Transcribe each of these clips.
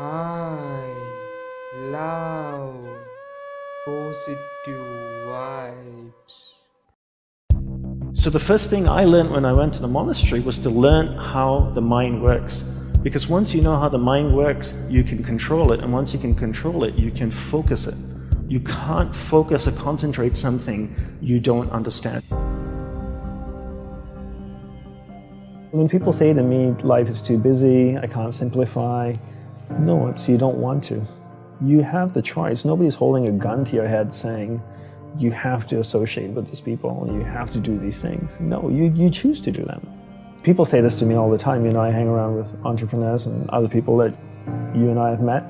I love positive vibes. So the first thing I learned when I went to the monastery was to learn how the mind works. Because once you know how the mind works, you can control it. And once you can control it, you can focus it. You can't focus or concentrate something you don't understand. When people say to me, life is too busy, I can't simplify, no, it's you don't want to. You have the choice. Nobody's holding a gun to your head saying, you have to associate with these people, you have to do these things. No, you choose to do them. People say this to me all the time. You know, I hang around with entrepreneurs and other people that you and I have met.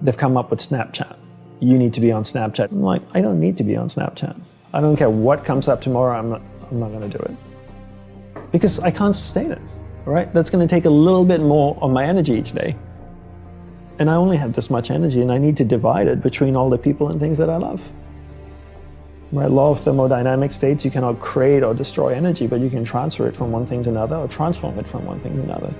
They've come up with Snapchat. You need to be on Snapchat. I'm like, I don't need to be on Snapchat. I don't care what comes up tomorrow, I'm not going to do it. Because I can't sustain it, right? That's going to take a little bit more of my energy each day. And I only have this much energy, and I need to divide it between all the people and things that I love. Right? Law of thermodynamics states you cannot create or destroy energy, but you can transfer it from one thing to another or transform it from one thing to another.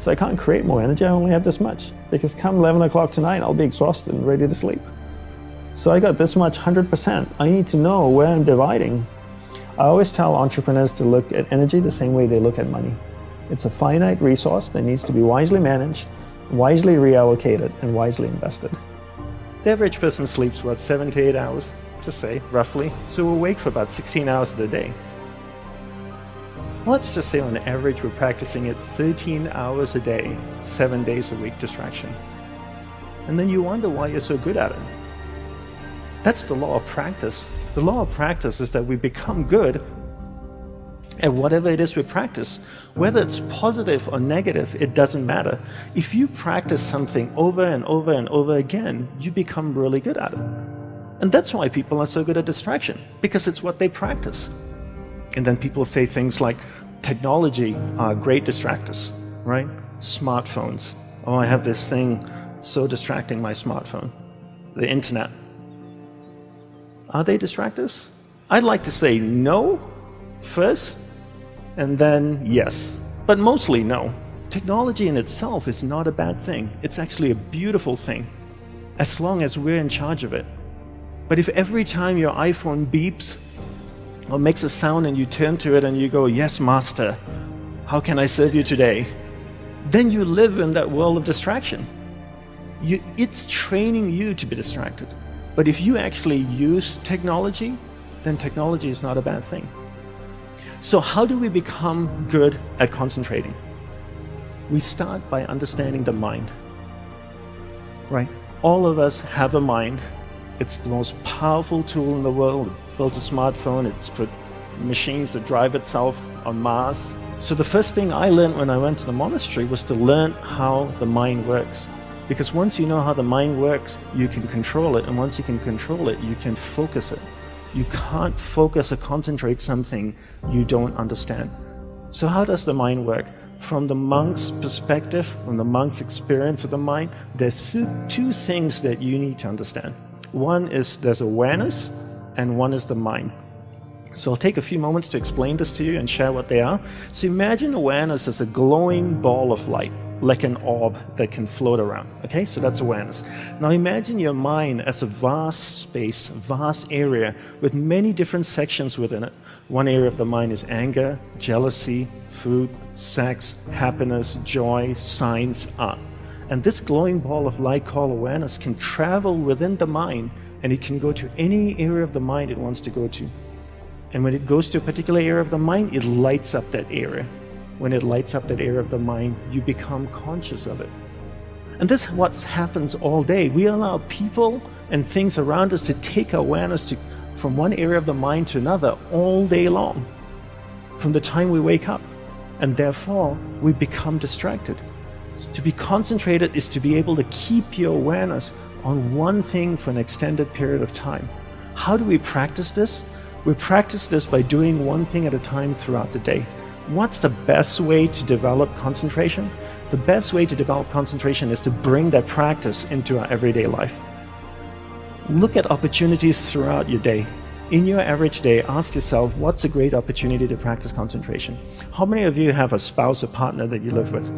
So I can't create more energy, I only have this much. Because come 11 o'clock tonight, I'll be exhausted and ready to sleep. So I got this much, 100%. I need to know where I'm dividing. I always tell entrepreneurs to look at energy the same way they look at money. It's a finite resource that needs to be wisely managed, wisely reallocated, and wisely invested. The average person sleeps, what, 7 to 8 hours, to say, roughly. So we're awake for about 16 hours of the day. Let's just say on average we're practicing it 13 hours a day, 7 days a week distraction. And then you wonder why you're so good at it. That's the law of practice. The law of practice is that we become good at whatever it is we practice. Whether it's positive or negative, it doesn't matter. If you practice something over and over and over again, you become really good at it. And that's why people are so good at distraction, because it's what they practice. And then people say things like, technology are great distractors, right? Smartphones. Oh, I have this thing so distracting, my smartphone. The internet. Are they distractors? I'd like to say no first, and then yes. But mostly no. Technology in itself is not a bad thing. It's actually a beautiful thing, as long as we're in charge of it. But if every time your iPhone beeps or makes a sound and you turn to it and you go, yes, master, how can I serve you today? Then you live in that world of distraction. It's training you to be distracted. But if you actually use technology, then technology is not a bad thing. So how do we become good at concentrating? We start by understanding the mind, right? All of us have a mind. It's the most powerful tool in the world. It built a smartphone, it's put machines that drive itself on Mars. So the first thing I learned when I went to the monastery was to learn how the mind works. Because once you know how the mind works, you can control it. And once you can control it, you can focus it. You can't focus or concentrate something you don't understand. So how does the mind work? From the monk's perspective, from the monk's experience of the mind, there's two things that you need to understand. One is there's awareness, and one is the mind. So I'll take a few moments to explain this to you and share what they are. So imagine awareness as a glowing ball of light, like an orb that can float around. Okay, so that's awareness. Now imagine your mind as a vast space, vast area with many different sections within it. One area of the mind is anger, jealousy, food, sex, happiness, joy, science, art. And this glowing ball of light called awareness can travel within the mind, and it can go to any area of the mind it wants to go to. And when it goes to a particular area of the mind, it lights up that area. When it lights up that area of the mind, you become conscious of it. And this is what happens all day. We allow people and things around us to take awareness from one area of the mind to another all day long, from the time we wake up. And therefore, we become distracted. To be concentrated is to be able to keep your awareness on one thing for an extended period of time. How do we practice this? We practice this by doing one thing at a time throughout the day. What's the best way to develop concentration? The best way to develop concentration is to bring that practice into our everyday life. Look at opportunities throughout your day. In your average day, ask yourself, what's a great opportunity to practice concentration? How many of you have a spouse or partner that you live with?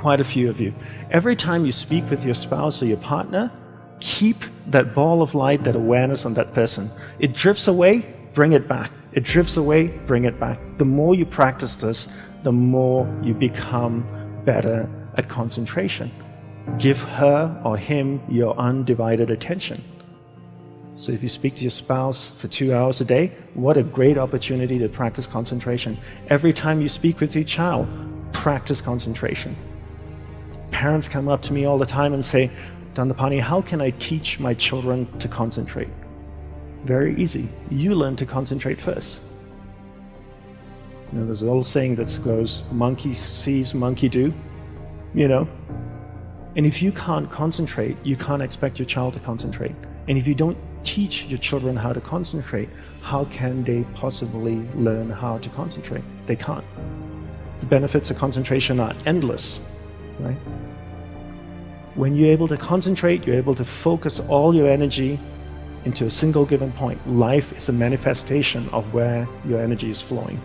quite a few of you. Every time you speak with your spouse or your partner, keep that ball of light, that awareness on that person. It drifts away, bring it back. It drifts away, bring it back. The more you practice this, the more you become better at concentration. Give her or him your undivided attention. So if you speak to your spouse for 2 hours a day, what a great opportunity to practice concentration. Every time you speak with your child, practice concentration. Parents come up to me all the time and say, Dandapani, how can I teach my children to concentrate? Very easy. You learn to concentrate first. There's an old saying that goes, monkey sees, monkey do, And if you can't concentrate, you can't expect your child to concentrate. And if you don't teach your children how to concentrate, how can they possibly learn how to concentrate? They can't. The benefits of concentration are endless, right? When you're able to concentrate, you're able to focus all your energy into a single given point. Life is a manifestation of where your energy is flowing.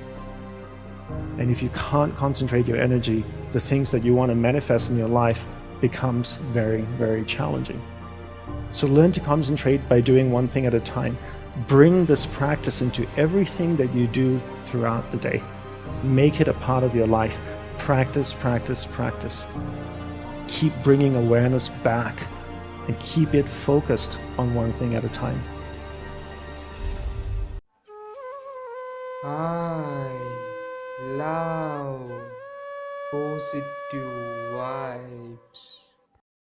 And if you can't concentrate your energy, the things that you want to manifest in your life becomes very, very challenging. So learn to concentrate by doing one thing at a time. Bring this practice into everything that you do throughout the day. Make it a part of your life. Practice, practice, practice. Keep bringing awareness back and keep it focused on one thing at a time. I love positive vibes.